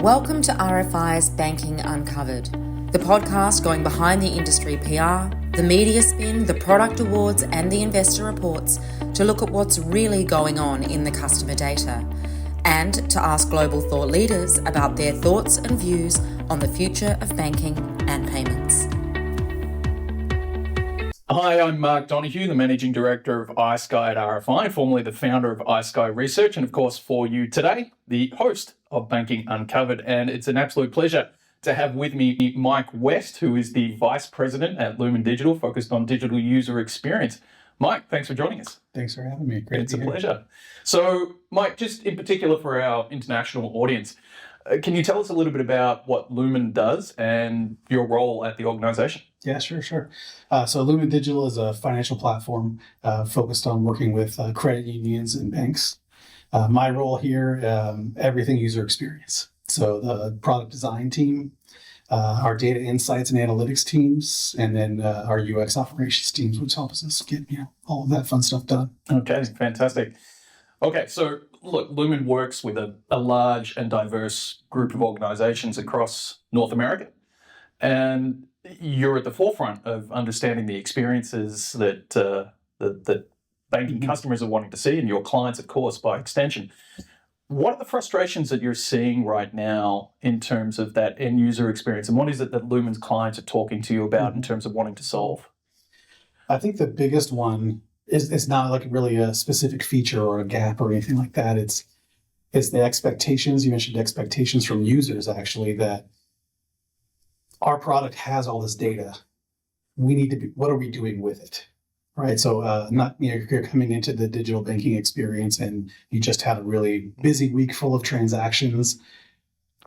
Welcome to RFI's Banking Uncovered, the podcast going behind the industry PR, the media spin, the product awards, and the investor reports to look at what's really going on in the customer data, and to ask global thought leaders about their thoughts and views on the future of banking and payments. Hi, I'm Mark Donahue, the Managing Director of iSky at RFI, formerly the founder of iSky Research, and of course for you today, the host of Banking Uncovered. And it's an absolute pleasure to have with me Mike West, who is the Vice President at Lumin Digital, focused on digital user experience. Mike, thanks for joining us. Thanks for having me. Great. It's a pleasure. So, Mike, just in particular for our international audience, can you tell us a little bit about what Lumin does and your role at the organization? Yeah, sure. So Lumin Digital is a financial platform focused on working with credit unions and banks. My role here, everything user experience. So the product design team, our data insights and analytics teams, and then our UX operations teams, which helps us get all of that fun stuff done. Okay, fantastic. Okay, so look, Lumin works with a large and diverse group of organizations across North America, and you're at the forefront of understanding the experiences that that banking customers are wanting to see, and your clients, of course, by extension. What are the frustrations that you're seeing right now in terms of that end user experience, and what is it that Lumin's clients are talking to you about in terms of wanting to solve? I think the biggest one is it's not like really a specific feature or a gap or anything like that. It's the expectations. You mentioned expectations from users, actually, that our product has all this data. We need to be, what are we doing with it? Right. So you're coming into the digital banking experience and you just had a really busy week full of transactions.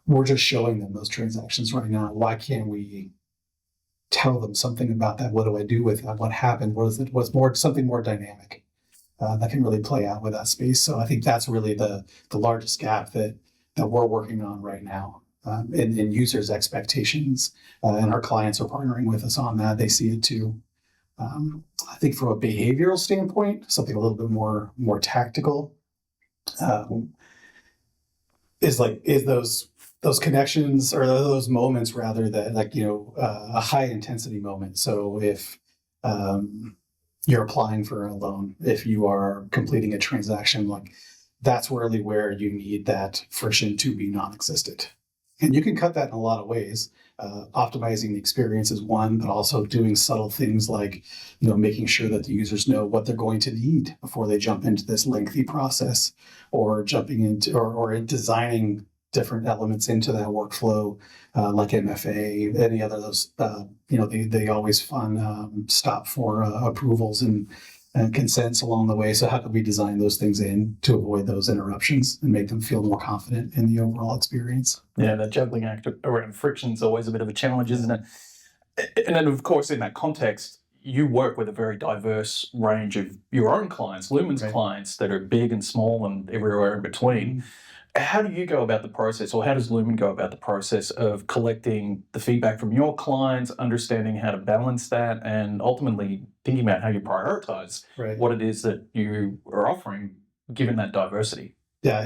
We're just showing them those transactions right now. Why can't we tell them something about that? What do I do with that? What happened? What is it? What's more, something more dynamic that can really play out with that space? So I think that's really the largest gap that we're working on right now. In users' expectations, and our clients are partnering with us on that. They see it too. I think from a behavioral standpoint, something a little bit more tactical is those connections, or those moments rather, that a high intensity moment. So if you're applying for a loan, if you are completing a transaction, that's really where you need that friction to be non-existent. And you can cut that in a lot of ways. Optimizing the experience is one, but also doing subtle things like, making sure that the users know what they're going to need before they jump into this lengthy process, or jumping into or in designing different elements into that workflow, like MFA, any other of those. They always fun stop for approvals and consents along the way. So how can we design those things in to avoid those interruptions and make them feel more confident in the overall experience? Yeah, that juggling act around friction is always a bit of a challenge, isn't it? And then, of course, in that context, you work with a very diverse range of your own clients, Lumin's clients, that are big and small and everywhere in between. How do you go about the process, or how does Lumin go about the process of collecting the feedback from your clients, understanding how to balance that, and ultimately thinking about how you prioritize what it is that you are offering, given that diversity? Yeah,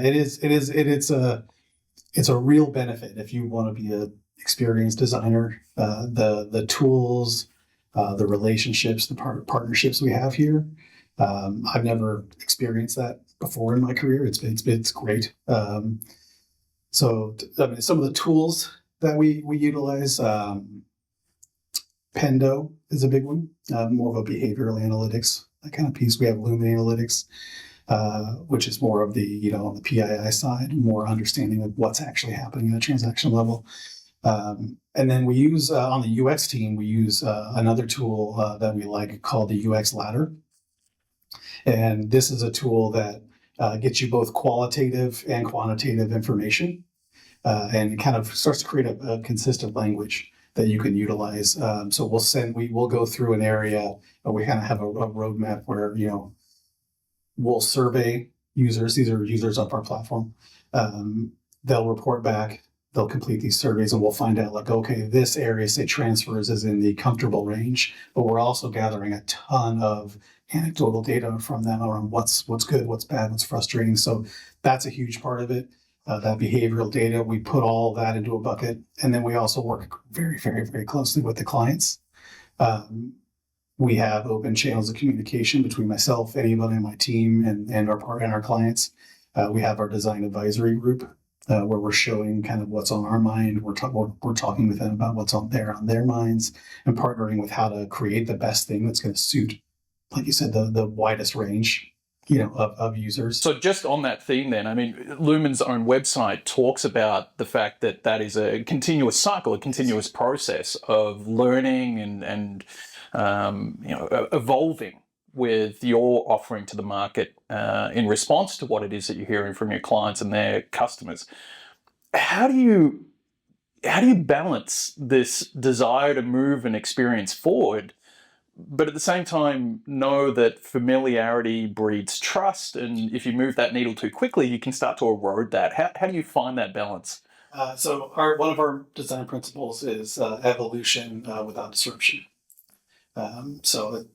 it's a real benefit if you want to be an experienced designer. The tools, the relationships, the partnerships we have here. I've never experienced that before in my career. It's great. So some of the tools that we utilize, Pendo is a big one, more of a behavioral analytics, that kind of piece. We have Lumin Analytics, which is more of the, on the PII side, more understanding of what's actually happening at a transaction level. And then we use, on the UX team, we use another tool that we like called the UX Ladder. And this is a tool that gets you both qualitative and quantitative information, and it kind of starts to create a consistent language that you can utilize. So we'll go through an area, but we kind of have a roadmap where, we'll survey users. These are users of our platform. They'll report back, they'll complete these surveys, and we'll find out okay, this area, say transfers, is in the comfortable range, but we're also gathering a ton of anecdotal data from them around what's good, what's bad, what's frustrating. So that's a huge part of it. that behavioral data. We put all that into a bucket, and then we also work very, very, very closely with the clients. We have open channels of communication between myself, anybody on my team, and our clients. We have our design advisory group where we're showing kind of what's on our mind. We're talking with them about what's on their minds, and partnering with how to create the best thing that's going to suit, like you said, the widest range, of users. So just on that theme then, I mean, Lumin's own website talks about the fact that is a continuous cycle, a continuous process of learning and evolving with your offering to the market in response to what it is that you're hearing from your clients and their customers. How do you balance this desire to move an experience forward, but at the same time know that familiarity breeds trust, and if you move that needle too quickly, you can start to erode that? How do you find that balance? So one of our design principles is evolution without disruption. So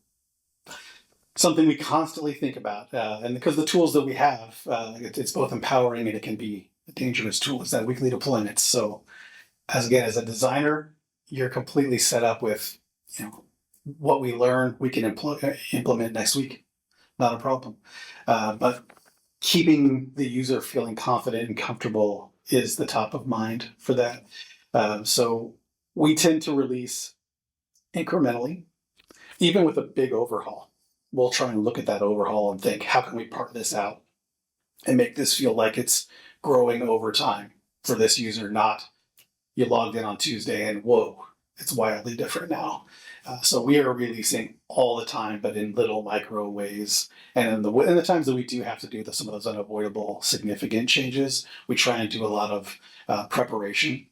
something we constantly think about, and because the tools that we have, it's both empowering and it can be a dangerous tool, is that weekly deployments. So as a designer, you're completely set up with, what we learn, we can implement next week. Not a problem. But keeping the user feeling confident and comfortable is the top of mind for that. So we tend to release incrementally, even with a big overhaul. We'll try and look at that overhaul and think, how can we part this out and make this feel like it's growing over time for this user, not you logged in on Tuesday and whoa, it's wildly different now. So we are releasing all the time, but in little micro ways. And in the times that we do have to do some of those unavoidable significant changes, we try and do a lot of preparation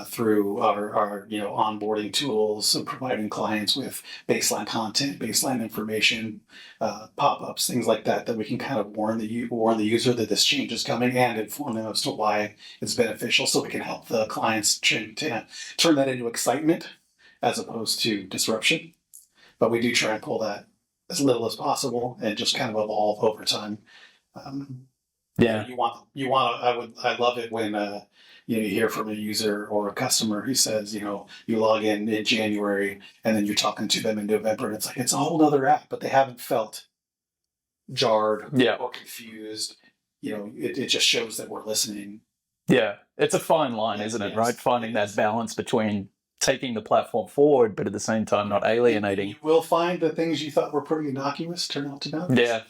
through our onboarding tools and providing clients with baseline content, baseline information, pop-ups, things like that we can kind of warn the user that this change is coming and inform them as to why it's beneficial, so we can help the clients turn that into excitement as opposed to disruption. But we do try and pull that as little as possible and just kind of evolve over time. Yeah. I love it when you hear from a user or a customer who says, you log in January and then you're talking to them in November, and it's like it's a whole other app, but they haven't felt jarred or confused. It just shows that we're listening. Yeah, it's a fine line, isn't it? Yes, right, finding that balance between taking the platform forward, but at the same time not alienating. You will find the things you thought were pretty innocuous turn out to be. Yeah.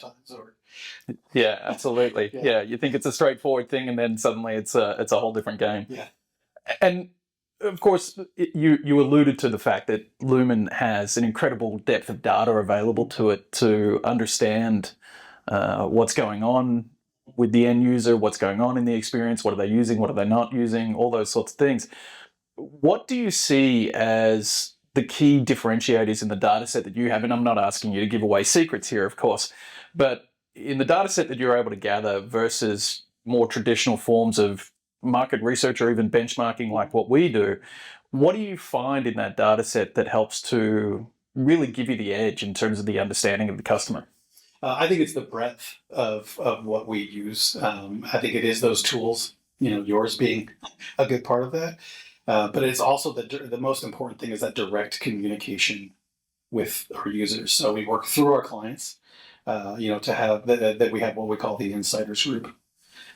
Yeah, absolutely. Yeah, you think it's a straightforward thing, and then suddenly it's a whole different game. Yeah. And of course, you alluded to the fact that Lumin has an incredible depth of data available to it to understand what's going on with the end user, what's going on in the experience, what are they using, what are they not using, all those sorts of things. What do you see as the key differentiators in the data set that you have? And I'm not asking you to give away secrets here, of course, but in the data set that you're able to gather versus more traditional forms of market research or even benchmarking like what we do, what do you find in that data set that helps to really give you the edge in terms of the understanding of the customer? I think it's the breadth of what we use. I think it is those tools, yours being a good part of that. But it's also the most important thing is that direct communication with our users. So we work through our clients, to have that we have what we call the insiders group,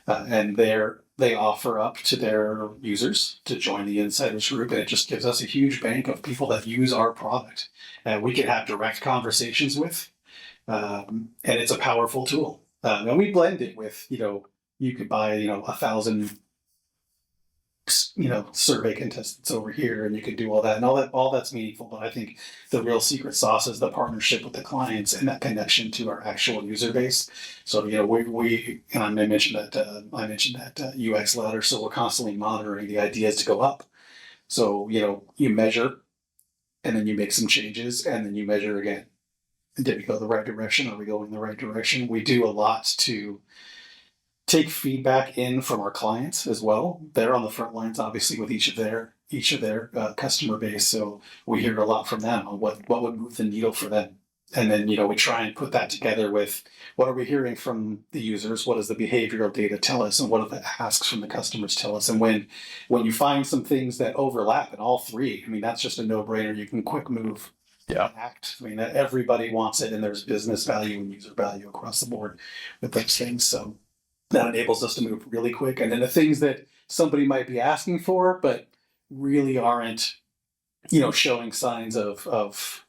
and they offer up to their users to join the insiders group, and it just gives us a huge bank of people that use our product and we can have direct conversations with, and it's a powerful tool. And we blend it with, you could buy 1,000 survey contestants over here, and you could do all that, and all that's meaningful. But I think the real secret sauce is the partnership with the clients and that connection to our actual user base. So we and I mentioned that UX ladder. So we're constantly monitoring the ideas to go up. So you measure, and then you make some changes, and then you measure again. Did we go the right direction? Are we going the right direction? We do a lot to take feedback in from our clients as well. They're on the front lines, obviously, with each of their customer base. So we hear a lot from them on what would move the needle for them. And then, we try and put that together with what are we hearing from the users? What does the behavioral data tell us? And what do the asks from the customers tell us? And when you find some things that overlap in all three, I mean, that's just a no-brainer. You can quick move Yeah. act. I mean, everybody wants it, and there's business value and user value across the board with those things. So that enables us to move really quick. And then the things that somebody might be asking for, but really aren't, showing signs of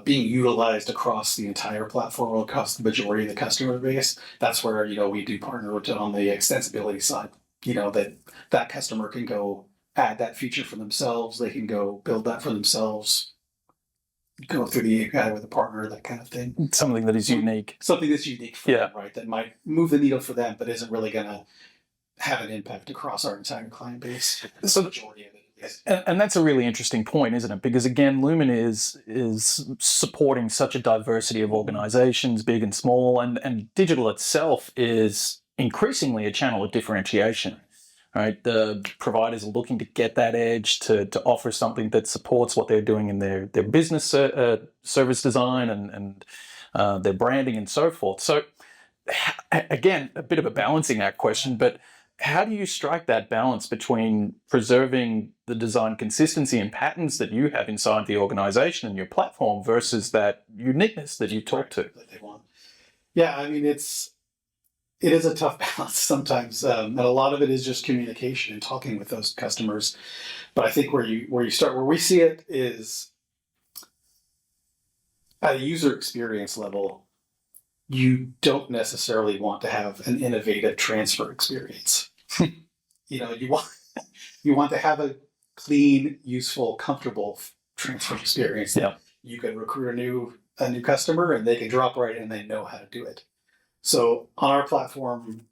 being utilized across the entire platform or across the majority of the customer base. That's where, we do partner with on the extensibility side, that customer can go add that feature for themselves. They can go build that for themselves, go through the API with a partner, that kind of thing. Something that is unique. Something that's unique for them, right? That might move the needle for them, but isn't really going to have an impact across our entire client base. So the majority of it. Yes. And that's a really interesting point, isn't it? Because again, Lumin is supporting such a diversity of organizations, big and small, and digital itself is increasingly a channel of differentiation. Right, the providers are looking to get that edge to offer something that supports what they're doing in their business service design and their branding and so forth. So again, a bit of a balancing act question, but how do you strike that balance between preserving the design consistency and patterns that you have inside the organization and your platform versus that uniqueness that you talk to? That they want. Yeah, I mean, it is a tough balance sometimes, and a lot of it is just communication and talking with those customers. But I think where we see it is at a user experience level. You don't necessarily want to have an innovative transfer experience. You want to have a clean, useful, comfortable transfer experience. Yeah. You can recruit a new customer, and they can drop right in and they know how to do it. So on our platform,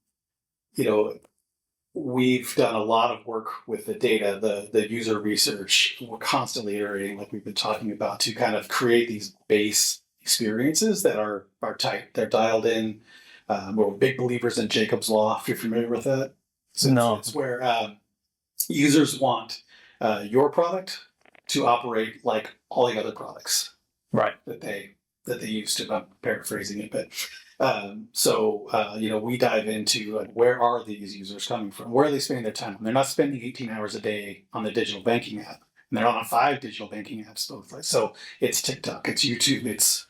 we've done a lot of work with the data, the user research. We're constantly iterating, like we've been talking about, to kind of create these base experiences that are tight. They're dialed in. We're big believers in Jacob's Law, if you're familiar with that. So No. It's where users want your product to operate like all the other products, Right. that they use to. I'm paraphrasing it, but we dive into where are these users coming from? Where are they spending their time? They're not spending 18 hours a day on the digital banking app, and they're on 5 digital banking apps both. So it's TikTok, it's YouTube, it's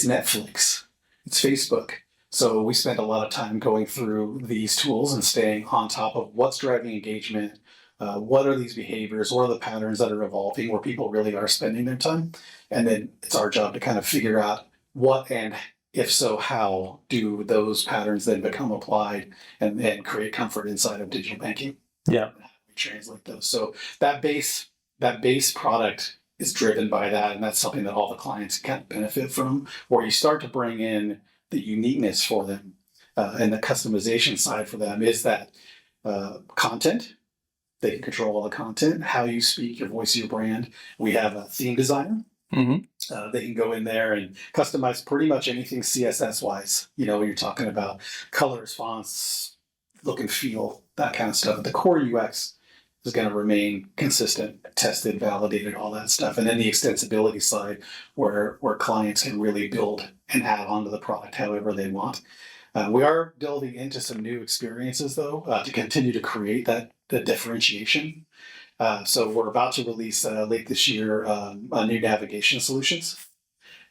Netflix, it's Facebook. So we spend a lot of time going through these tools and staying on top of what's driving engagement. What are these behaviors? What are the patterns that are evolving where people really are spending their time? And then it's our job to kind of figure out what, and if so, how do those patterns then become applied and create comfort inside of digital banking? Yeah. We translate those. So that base product is driven by that, and that's something that all the clients can benefit from, where you start to bring in the uniqueness for them and the customization side for them is that content. They can control all the content, how you speak, your voice, your brand. We have a theme designer. Mm-hmm. They can go in there and customize pretty much anything CSS-wise. When you're talking about colors, fonts, look and feel, that kind of stuff. But the core UX is going to remain consistent, tested, validated, all that stuff. And then the extensibility side, where clients can really build and add on to the product however they want. We are delving into some new experiences, though, to continue to create the differentiation. So we're about to release late this year a new navigation solutions,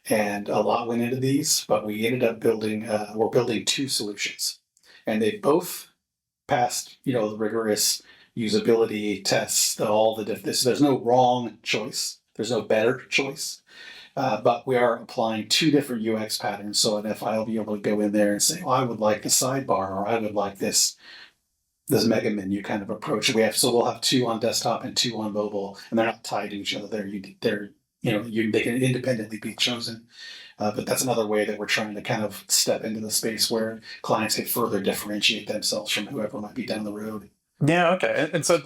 and a lot went into these, but we ended up we're building 2 solutions, and they both passed the rigorous usability tests. There's no wrong choice, there's no better choice, but we are applying 2 different UX patterns. So an FI will be able to go in there and say, I would like the sidebar, or I would like this mega menu kind of approach. We'll have 2 on desktop and 2 on mobile, and they're not tied to each other. They can independently be chosen. But that's another way that we're trying to kind of step into the space where clients can further differentiate themselves from whoever might be down the road. Yeah, okay. And so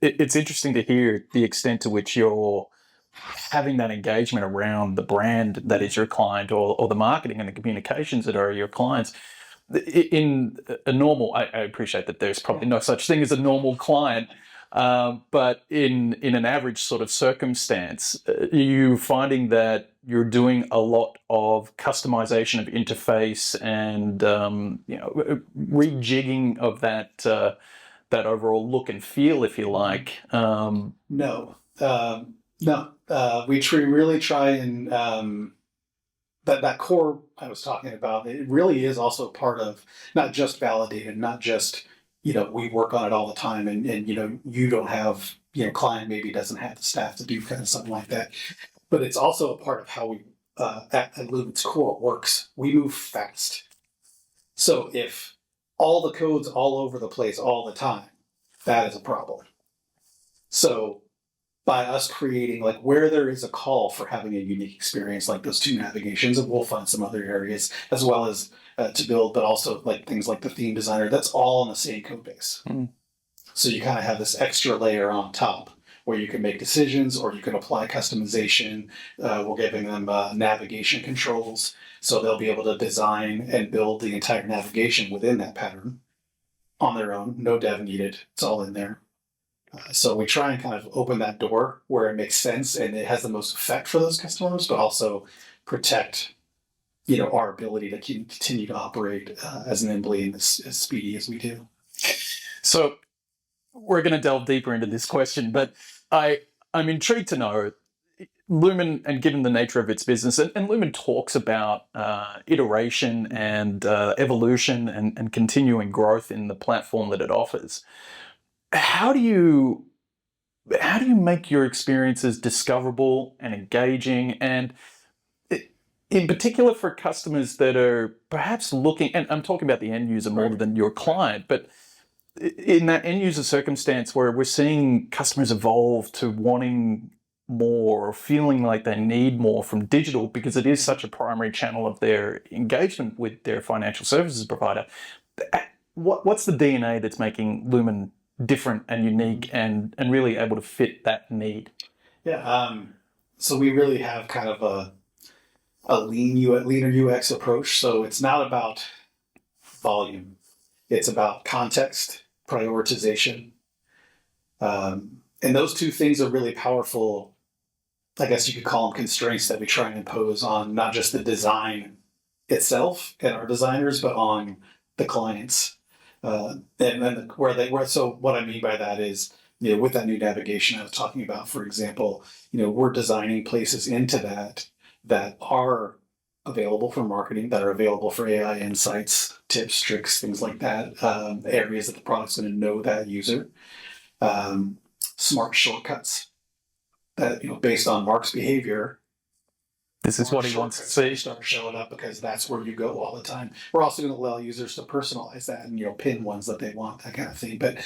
it's interesting to hear the extent to which you're having that engagement around the brand that is your client, or the marketing and the communications that are your clients. In a normal, I appreciate that there's probably no such thing as a normal client, But in an average sort of circumstance, you finding that you're doing a lot of customization of interface and rejigging of that overall look and feel, if you like. No. No. We really try and that core I was talking about, it really is also part of not just validated, not just, we work on it all the time and you don't have, client maybe doesn't have the staff to do kind of something like that. But it's also a part of how we, at Lumin's core works. We move fast. So if all the code's all over the place all the time, that is a problem. So by us creating, like, where there is a call for having a unique experience, like those 2 navigations, and we'll find some other areas as well as to build, but also like things like the theme designer, that's all in the same code base. So you kind of have this extra layer on top where you can make decisions or you can apply customization. We're giving them navigation controls, so they'll be able to design and build the entire navigation within that pattern on their own. No dev needed. It's all in there. So we try and kind of open that door where it makes sense and it has the most effect for those customers, but also protect, our ability to continue to operate as nimbly and as speedy as we do. So we're going to delve deeper into this question, but I'm intrigued to know Lumin, and given the nature of its business, and Lumin talks about iteration and evolution and continuing growth in the platform that it offers. How do you make your experiences discoverable and engaging, and in particular for customers that are perhaps looking, and I'm talking about the end user more than your client, but in that end user circumstance where we're seeing customers evolve to wanting more or feeling like they need more from digital because it is such a primary channel of their engagement with their financial services provider, what's the DNA that's making Lumin different and unique and really able to fit that need? Yeah. So we really have kind of a leaner UX approach. So it's not about volume. It's about context, prioritization. And those 2 things are really powerful. I guess you could call them constraints that we try and impose on not just the design itself and our designers, but on the clients. And then so what I mean by that is, with that new navigation I was talking about, for example, we're designing places into that are available for marketing, that are available for AI insights, tips, tricks, things like that, areas that the product's going to know that user, smart shortcuts that, based on Mark's behavior, this is what he wants to see. Start showing up because that's where you go all the time. We're also going to allow users to personalize that and pin ones that they want, that kind of thing. But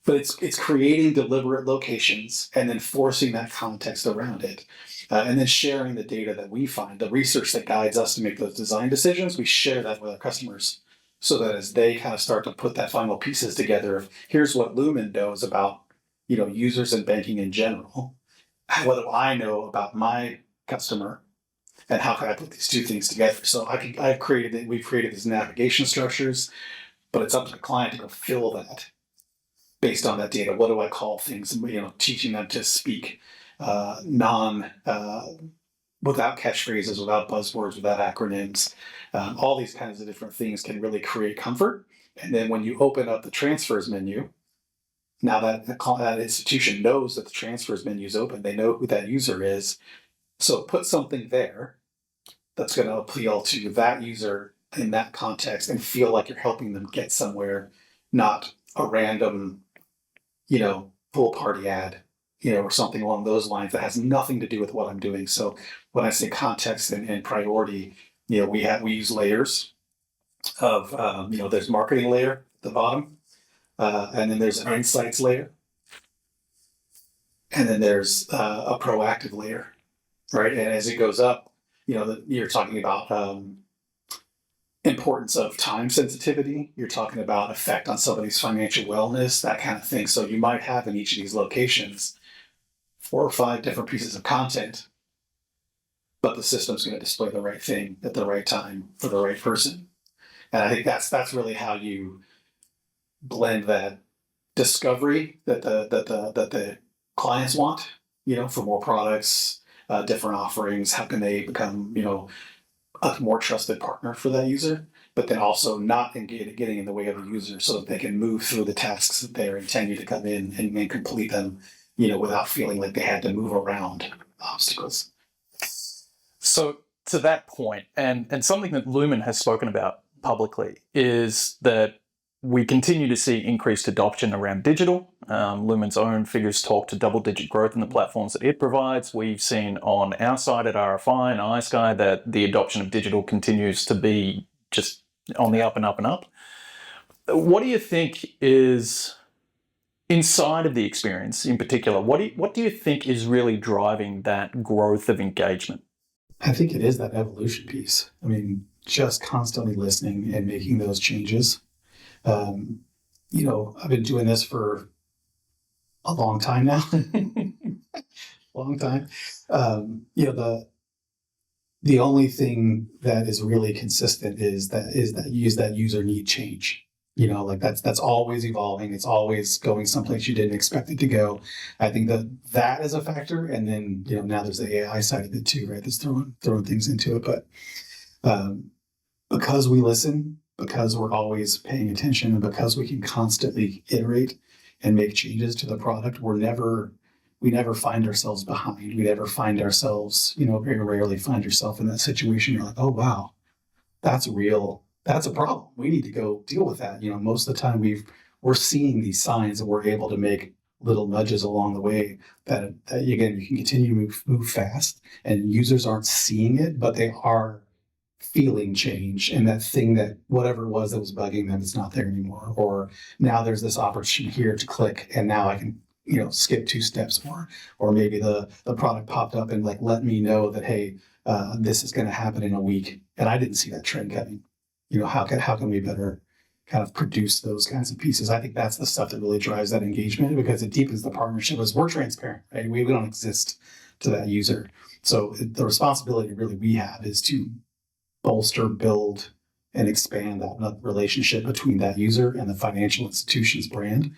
it's creating deliberate locations and then forcing that context around it, and then sharing the data that we find, the research that guides us to make those design decisions. We share that with our customers so that as they kind of start to put that final pieces together, of here's what Lumin knows about users and banking in general. What do I know about my customer? And how can I put these 2 things together? So we've created these navigation structures, but it's up to the client to go fill that based on that data. What do I call things? Teaching them to speak without catchphrases, without buzzwords, without acronyms. All these kinds of different things can really create comfort. And then when you open up the transfers menu, now that institution knows that the transfers menu is open, they know who that user is. So put something there that's going to appeal to that user in that context and feel like you're helping them get somewhere, not a random, pool party ad, or something along those lines that has nothing to do with what I'm doing. So when I say context and priority, we use layers of, there's marketing layer at the bottom, and then there's an insights layer, and then there's a proactive layer. Right, and as it goes up, you're talking about importance of time sensitivity. You're talking about effect on somebody's financial wellness, that kind of thing. So you might have in each of these locations 4 or 5 different pieces of content, but the system's going to display the right thing at the right time for the right person. And I think that's really how you blend that discovery that the clients want, for more products, different offerings. How can they become, a more trusted partner for that user, but then also not getting in the way of the user so that they can move through the tasks that they're intending to come in and complete them, without feeling like they had to move around obstacles. So to that point, and something that Lumin has spoken about publicly is that we continue to see increased adoption around digital. Lumin's own figures talk to double-digit growth in the platforms that it provides. We've seen on our side at RFI and iSky that the adoption of digital continues to be just on the up and up and up. What do you think is, inside of the experience in particular, what do you think is really driving that growth of engagement? I think it is that evolution piece. I mean, just constantly listening and making those changes. I've been doing this for a long time now. Long time. The only thing that is really consistent is that user need change. That's always evolving. It's always going someplace you didn't expect it to go. I think that is a factor, and then now there's the AI side of it too, right? That's throwing things into it. But because we listen, because we're always paying attention, and because we can constantly iterate and make changes to the product, we never find ourselves behind. We never find ourselves, very rarely find yourself in that situation. You're like, oh wow, that's real. That's a problem. We need to go deal with that. Most of the time we're seeing these signs and we're able to make little nudges along the way that again, you can continue to move fast, and users aren't seeing it, but they are feeling change, and that thing that whatever it was that was bugging them is not there anymore. Or now there's this opportunity here to click, and now I can, skip 2 steps more. Or maybe the product popped up and let me know that, hey, this is going to happen in a week, and I didn't see that trend coming. How can we better kind of produce those kinds of pieces? I think that's the stuff that really drives that engagement, because it deepens the partnership. As we're transparent, right? We don't exist to that user. So the responsibility really we have is to bolster, build, and expand that relationship between that user and the financial institution's brand,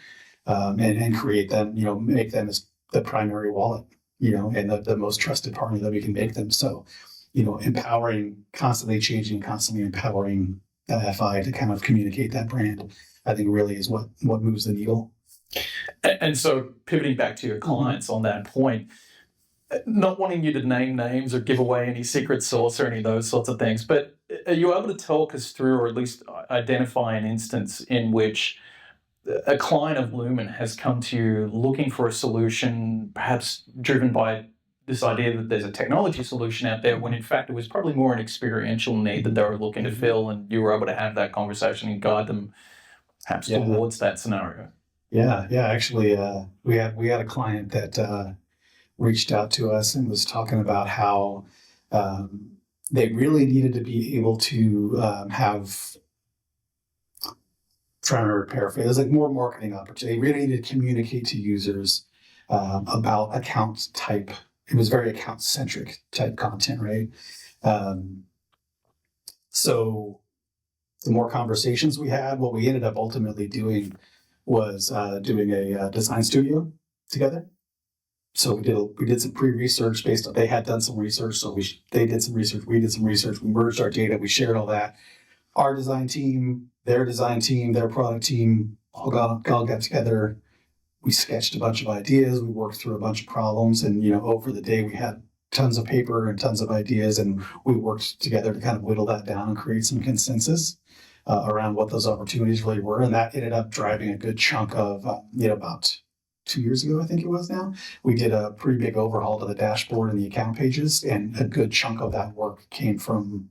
and create them, make them as the primary wallet, and the most trusted partner that we can make them. So, empowering, constantly changing, constantly empowering the FI to kind of communicate that brand, I think really is what moves the needle. And so pivoting back to your clients on that point, not wanting you to name names or give away any secret sauce or any of those sorts of things, but are you able to talk us through, or at least identify an instance in which a client of Lumin has come to you looking for a solution, perhaps driven by this idea that there's a technology solution out there, when in fact it was probably more an experiential need that they were looking to fill, and you were able to have that conversation and guide them perhaps towards that scenario? Yeah. Actually, we had a client that reached out to us and was talking about how they really needed to be able to have, trying to paraphrase, it was like more marketing opportunity. They really needed to communicate to users about account type. It was very account centric type content, right? So the more conversations we had, what we ended up ultimately doing was doing a design studio together. So we did some pre-research based on, they had done some research. So they did some research, we did some research, we merged our data, we shared all that. Our design team, their product team, all got together. We sketched a bunch of ideas. We worked through a bunch of problems, and over the day we had tons of paper and tons of ideas, and we worked together to kind of whittle that down and create some consensus around what those opportunities really were. And that ended up driving a good chunk of, about 2 years ago, I think it was now, we did a pretty big overhaul to the dashboard and the account pages, and a good chunk of that work came from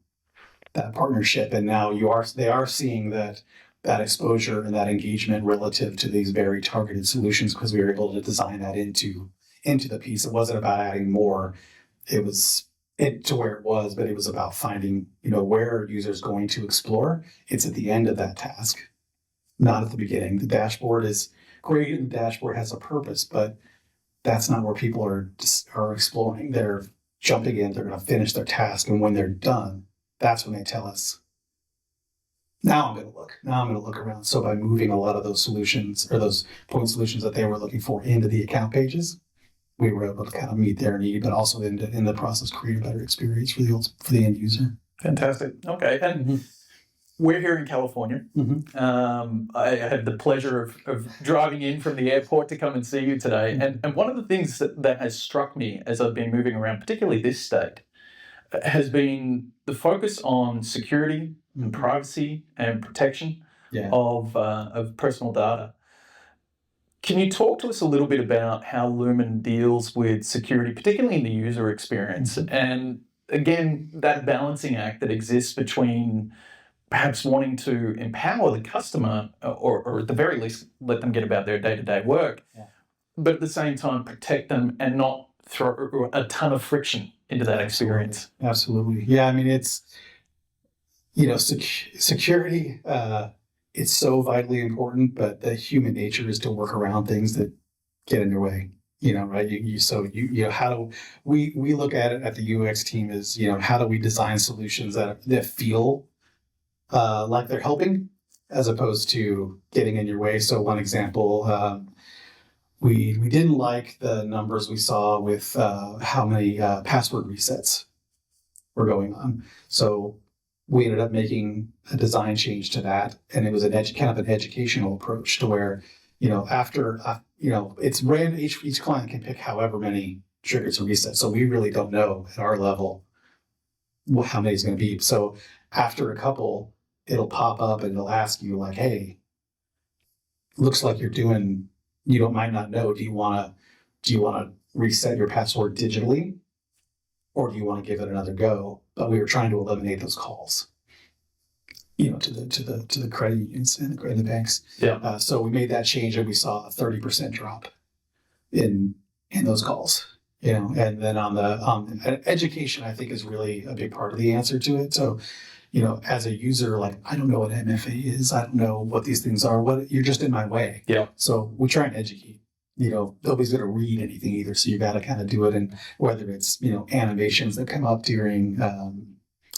that partnership. And now they are seeing that exposure and that engagement relative to these very targeted solutions, because we were able to design that into the piece. It wasn't about adding more. It was to where it was, but it was about finding, where are users going to explore. It's at the end of that task, not at the beginning. The dashboard is great, and the dashboard has a purpose, but that's not where people are exploring. They're jumping in, they're going to finish their task, and when they're done, that's when they tell us, Now I'm going to look. Now I'm going to look around. So by moving a lot of those solutions or those point solutions that they were looking for into the account pages, we were able to kind of meet their need, but also in the process create a better experience for the end user. Fantastic. Okay, and we're here in California. I had the pleasure of driving in from the airport to come and see you today. And one of the things that has struck me as I've been moving around, particularly this state, has been the focus on security and privacy and protection of personal data. Can you talk to us a little bit about how Lumin deals with security, particularly in the user experience, and again, that balancing act that exists between perhaps wanting to empower the customer or at the very least let them get about their day-to-day work, but at the same time protect them and not throw a ton of friction into that experience? Absolutely. Yeah, I mean, it's, security, it's so vitally important, but the human nature is to work around things that get in your way. Right? How do we look at it at the UX team is, how do we design solutions that feel like they're helping as opposed to getting in your way. So one example, we didn't like the numbers we saw with how many password resets were going on. So we ended up making a design change to that, and it was kind of an educational approach to where, after it's random. Each client can pick however many triggers and resets. So we really don't know at our level how many is going to be. So after a couple, it'll pop up and it'll ask you like, "Hey, looks like you're doing. You might not know. Do you want to reset your password digitally, or do you want to give it another go?" But we were trying to eliminate those calls, to the credit unions and the banks. Yeah. So we made that change, and we saw a 30% drop in those calls. And then on education, I think is really a big part of the answer to it. So, as a user, like, I don't know what MFA is. I don't know what these things are. You're just in my way. Yeah. So we try and educate. Nobody's going to read anything either. So you got to kind of do it. And whether it's, animations that come up during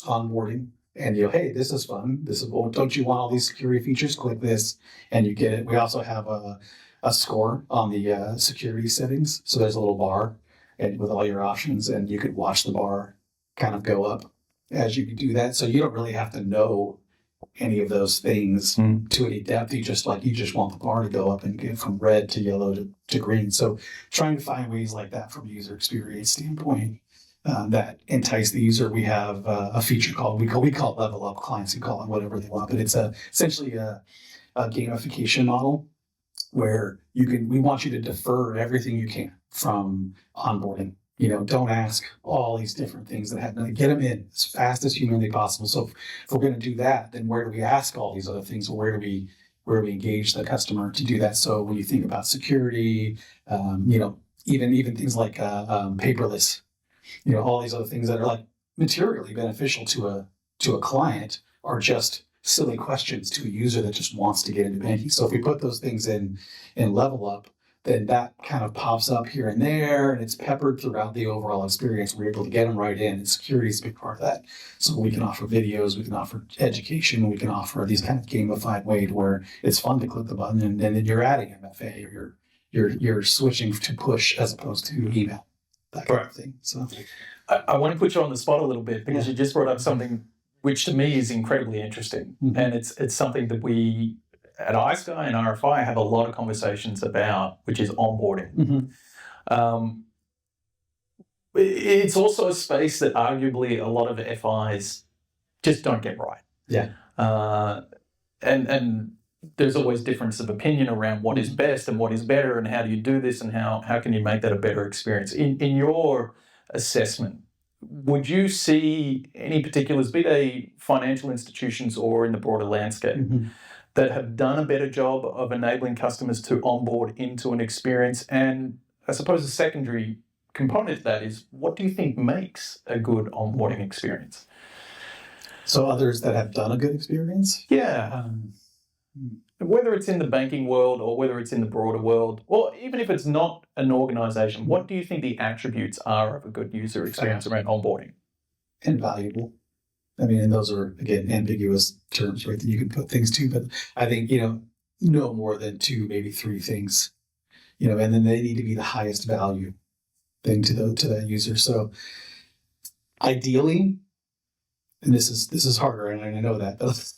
onboarding and, hey, this is fun. Don't you want all these security features? Click this and you get it. We also have a score on the security settings. So there's a little bar and with all your options, and you could watch the bar kind of go up as you do that. So you don't really have to know any of those things to any depth. You just want the bar to go up and get from red to yellow to green. So trying to find ways like that from a user experience standpoint that entice the user. We have a feature called we call it level up. Clients can call it whatever they want, but it's essentially a gamification model where we want you to defer everything you can from onboarding. Don't ask all these different things that happen. Get them in as fast as humanly possible. So if we're going to do that, then where do we ask all these other things? Where do we engage the customer to do that? So when you think about security, even things like paperless, all these other things that are like materially beneficial to a client are just silly questions to a user that just wants to get into banking. So if we put those things in level up, then that kind of pops up here and there, and it's peppered throughout the overall experience. We're able to get them right in, and security is a big part of that. So we can offer videos, we can offer education, we can offer these kind of gamified ways where it's fun to click the button, and then you're adding MFA, or you're switching to push as opposed to email, that kind of thing. So I want to put you on the spot a little bit because you just brought up something which to me is incredibly interesting, and it's something that we at iSky and RFI have a lot of conversations about, which is onboarding. It's also a space that arguably a lot of FIs just don't get right. Yeah. And there's always difference of opinion around what is best and what is better and how do you do this and how can you make that a better experience. In your assessment, would you see any particulars, be they financial institutions or in the broader landscape, that have done a better job of enabling customers to onboard into an experience? And I suppose a secondary component to that is, what do you think makes a good onboarding experience? So others that have done a good experience? Yeah. Whether it's in the banking world or whether it's in the broader world, or even if it's not an organization, what do you think the attributes are of a good user experience around onboarding? Invaluable. I mean, and those are, again, ambiguous terms, right, that you can put things to, but I think, no more than 2, maybe 3 things, and then they need to be the highest value thing to that user. So ideally, and this is harder, and I know that, but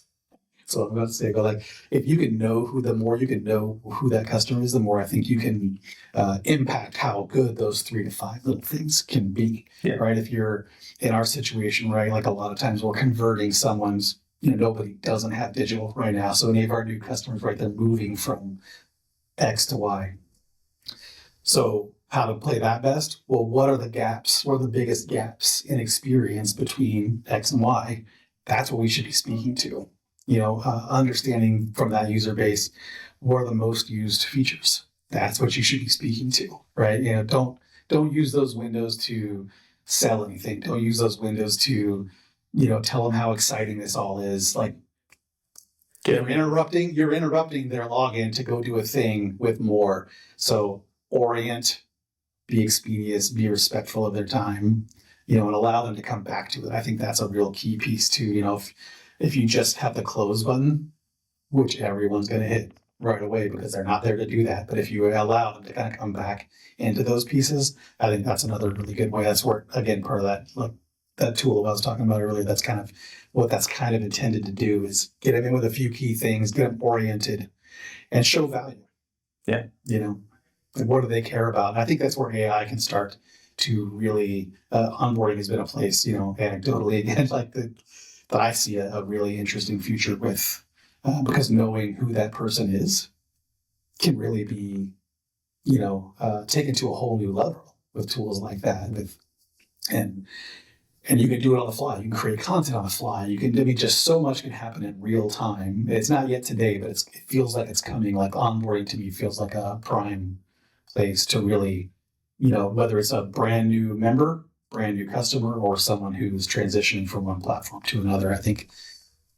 so I'm about to say, but like, if you can the more you can know who that customer is, the more I think you can impact how good those 3 to 5 little things can be, right? If you're in our situation, right, like a lot of times we're converting someone's, nobody doesn't have digital right now. So any of our new customers, right, they're moving from X to Y. So how to play that best? Well, what are the gaps? What are the biggest gaps in experience between X and Y? That's what we should be speaking to. Understanding from that user base, what are the most used features? That's what you should be speaking to, right? Don't use those windows to sell anything. Don't use those windows to, tell them how exciting this all is. Like, you're interrupting their login to go do a thing with more. So orient, be expeditious, be respectful of their time, and allow them to come back to it. I think that's a real key piece too. If you just have the close button, which everyone's going to hit right away because they're not there to do that. But if you allow them to kind of come back into those pieces, I think that's another really good way. That's where, again, part of that, like that tool I was talking about earlier, that's kind of what that's kind of intended to do, is get them in with a few key things, get them oriented, and show value. Yeah. Like, what do they care about? And I think that's where AI can start to really, onboarding has been a place, anecdotally, again, like that I see a really interesting future with, because knowing who that person is can really be, taken to a whole new level with tools like that. And you can do it on the fly. You can create content on the fly. Just so much can happen in real time. It's not yet today, but it feels like it's coming. Like, onboarding to me feels like a prime place to really, whether it's a brand new member, brand new customer, or someone who's transitioning from one platform to another. I think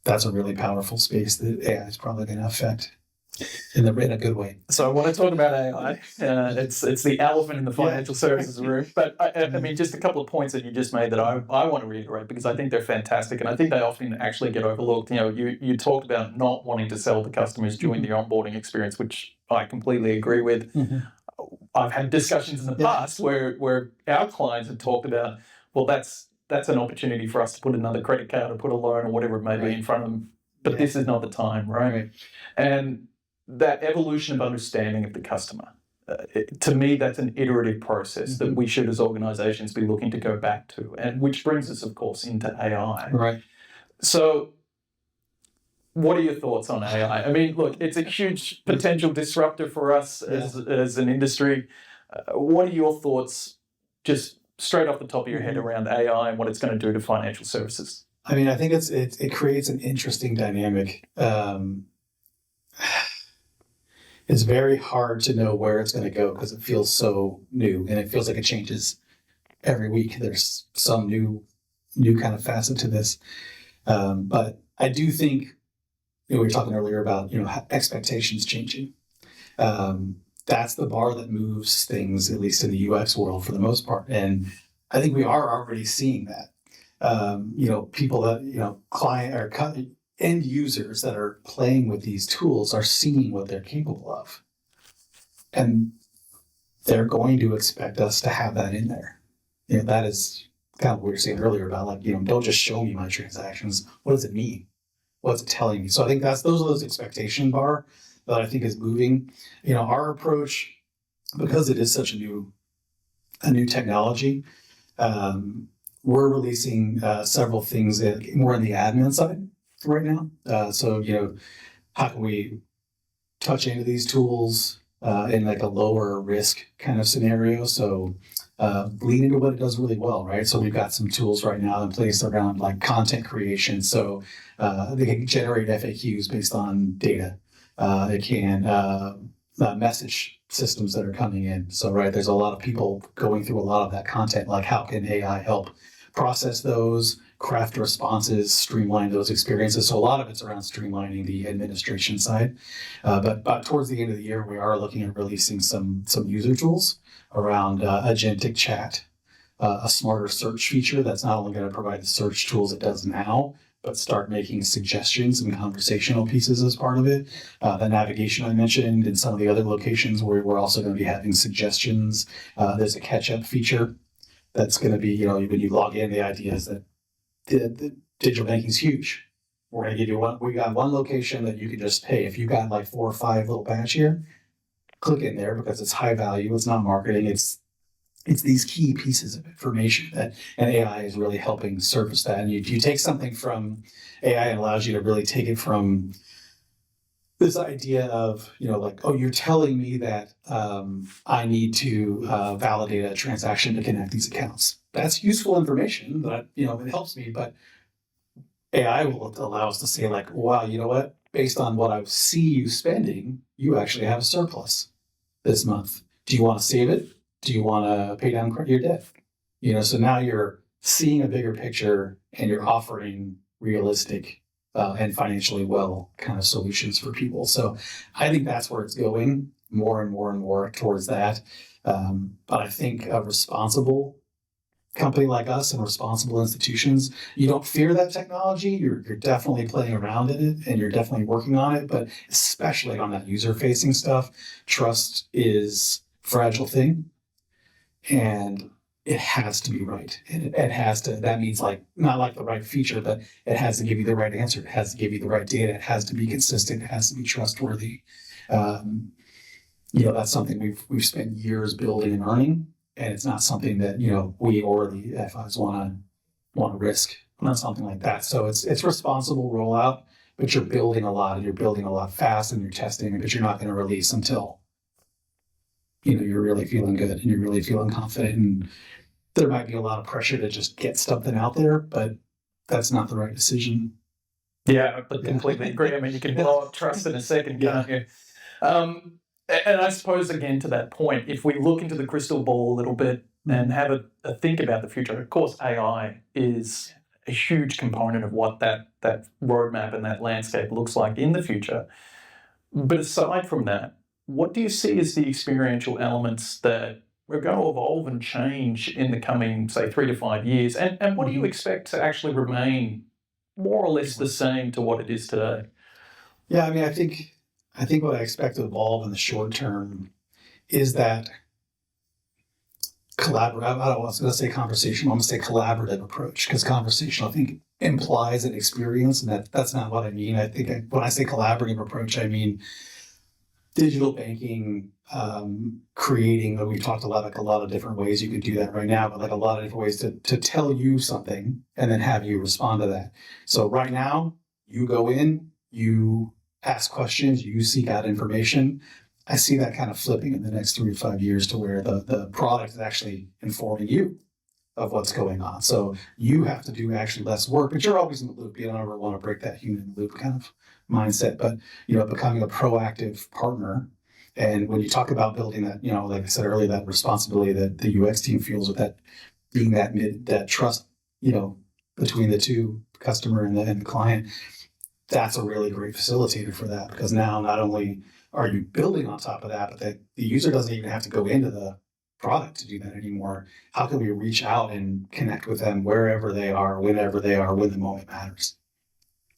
that's a really powerful space that AI is probably going to affect in a good way. So I want to talk about AI. It's the elephant in the financial services room. But I mean, just a couple of points that you just made that I want to reiterate, because I think they're fantastic, and I think they often actually get overlooked. You talked about not wanting to sell to customers during the onboarding experience, which I completely agree with. Mm-hmm. I've had discussions in the past where our clients have talked about, well, that's an opportunity for us to put another credit card or put a loan or whatever it may be in front of them, but this is not the time, right? And that evolution of understanding of the customer, to me, that's an iterative process that we should, as organizations, be looking to go back to, and which brings us, of course, into AI. Right. So what are your thoughts on AI? I mean, look, it's a huge potential disruptor for us as an industry. What are your thoughts, just straight off the top of your head, around AI and what it's going to do to financial services? I mean, I think it creates an interesting dynamic. It's very hard to know where it's going to go because it feels so new, and it feels like it changes every week. There's some new kind of facet to this. But I do think, we were talking earlier about, expectations changing. That's the bar that moves things, at least in the UX world for the most part. And I think we are already seeing that. People that, client or end users that are playing with these tools are seeing what they're capable of. And they're going to expect us to have that in there. That is kind of what we were saying earlier about, like, don't just show me my transactions. What does it mean? What's it telling me? So I think those are those expectation bar that I think is moving. Our approach, because it is such a new technology, we're releasing several things more on the admin side right now. So how can we touch into these tools in like a lower risk kind of scenario? So lean into what it does really well, right? So we've got some tools right now in place around like content creation. So they can generate FAQs based on data. It can message systems that are coming in. So, right, there's a lot of people going through a lot of that content. Like, how can AI help process those, craft responses, streamline those experiences? So a lot of it's around streamlining the administration side. But towards the end of the year, we are looking at releasing some user tools around agentic chat. a smarter search feature that's not only going to provide the search tools it does now, but start making suggestions and conversational pieces as part of it. The navigation I mentioned in some of the other locations where we're also going to be having suggestions. There's a catch-up feature that's going to be, when you log in, the idea is that the digital banking is huge. We're going to give you we got one location that you can just, hey, if you got like 4 or 5 little batch here, click in there because it's high value. It's not marketing. It's these key pieces of information and AI is really helping surface that. And you take something from AI and allows you to really take it from this idea of, you're telling me that I need to validate a transaction to connect these accounts. That's useful information that, it helps me, but AI will allow us to say like, wow, you know what? Based on what I see you spending, you actually have a surplus this month. Do you want to save it? Do you want to pay down your debt? So now you're seeing a bigger picture and you're offering realistic and financially well kind of solutions for people. So I think that's where it's going more and more and more towards that. But I think a responsible company like us and responsible institutions, you don't fear that technology. You're definitely playing around in it and you're definitely working on it. But especially on that user-facing stuff, trust is a fragile thing. And it has to be right. And it has to, that means like, not like the right feature, but it has to give you the right answer. It has to give you the right data. It has to be consistent. It has to be trustworthy. That's something we've spent years building and earning. And it's not something that, we or the FIs want to risk, not something like that. So it's responsible rollout, but you're building a lot and you're building a lot fast and you're testing, but you're not going to release until you're really feeling good and you're really feeling confident. And there might be a lot of pressure to just get something out there, but that's not the right decision. Yeah, I completely agree. I mean, you can blow up trust in a second, can't you? And I suppose, again, to that point, if we look into the crystal ball a little bit and have a think about the future, of course, AI is a huge component of what that roadmap and that landscape looks like in the future. But aside from that, what do you see as the experiential elements that we're going to evolve and change in the coming, say, 3 to 5 years? And what do you expect to actually remain more or less the same to what it is today? Yeah, I mean, I think what I expect to evolve in the short term is that collaborative, I don't want to say conversational, I'm going to say collaborative approach, because conversational, I think, implies an experience, and that's not what I mean. I think when I say collaborative approach, I mean digital banking, creating, we've talked about like a lot of different ways you can do that right now, but like a lot of different ways to tell you something and then have you respond to that. So right now, you go in, you ask questions, you seek out information. I see that kind of flipping in the next 3 to 5 years to where the product is actually informing you of what's going on. So you have to do actually less work, but you're always in the loop. You don't ever want to break that human loop kind of mindset, but becoming a proactive partner. And when you talk about building that, like I said earlier, that responsibility that the UX team feels with that being that trust, between the two, customer and the client, that's a really great facilitator for that, because now not only are you building on top of that, but the user doesn't even have to go into the product to do that anymore. How can we reach out and connect with them wherever they are, whenever they are, when the moment matters?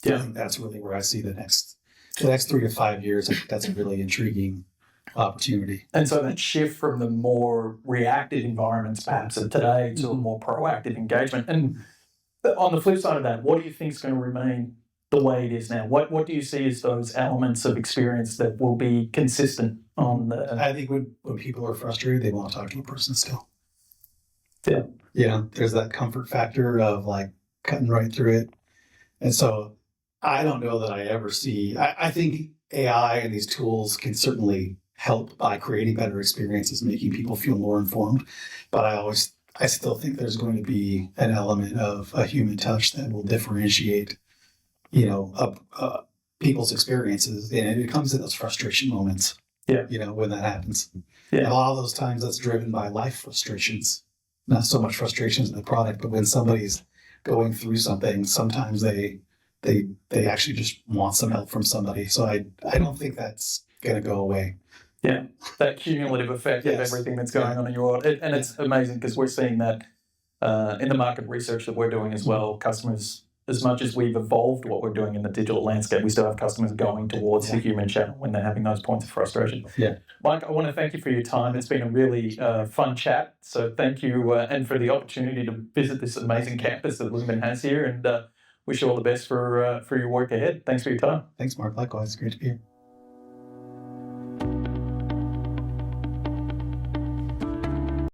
Yeah, I think that's really where I see the next 3 to 5 years. I think that's a really intriguing opportunity. And so that shift from the more reactive environments perhaps of today to a more proactive engagement. And on the flip side of that, what do you think is going to remain the way it is now? What do you see as those elements of experience that will be consistent on the... I think when people are frustrated, they want to talk to a person still. Yeah. There's that comfort factor of like cutting right through it. And so I don't know that I ever see... I think AI and these tools can certainly help by creating better experiences, making people feel more informed. But I still think there's going to be an element of a human touch that will differentiate people's experiences, and it comes in those frustration moments. Yeah. When that happens. Yeah. And a lot of those times that's driven by life frustrations, not so much frustrations in the product, but when somebody's going through something, sometimes they actually just want some help from somebody. So I don't think that's going to go away. Yeah, that cumulative effect of everything that's going on in your world. And it's amazing because we're seeing that in the market research that we're doing as well, customers, as much as we've evolved what we're doing in the digital landscape, we still have customers going towards the human channel when they're having those points of frustration. Yeah. Mike, I want to thank you for your time. It's been a really fun chat. So thank you, and for the opportunity to visit this amazing campus that Lumin has here, and wish you all the best for your work ahead. Thanks for your time. Thanks, Mark. Likewise. Great to be here.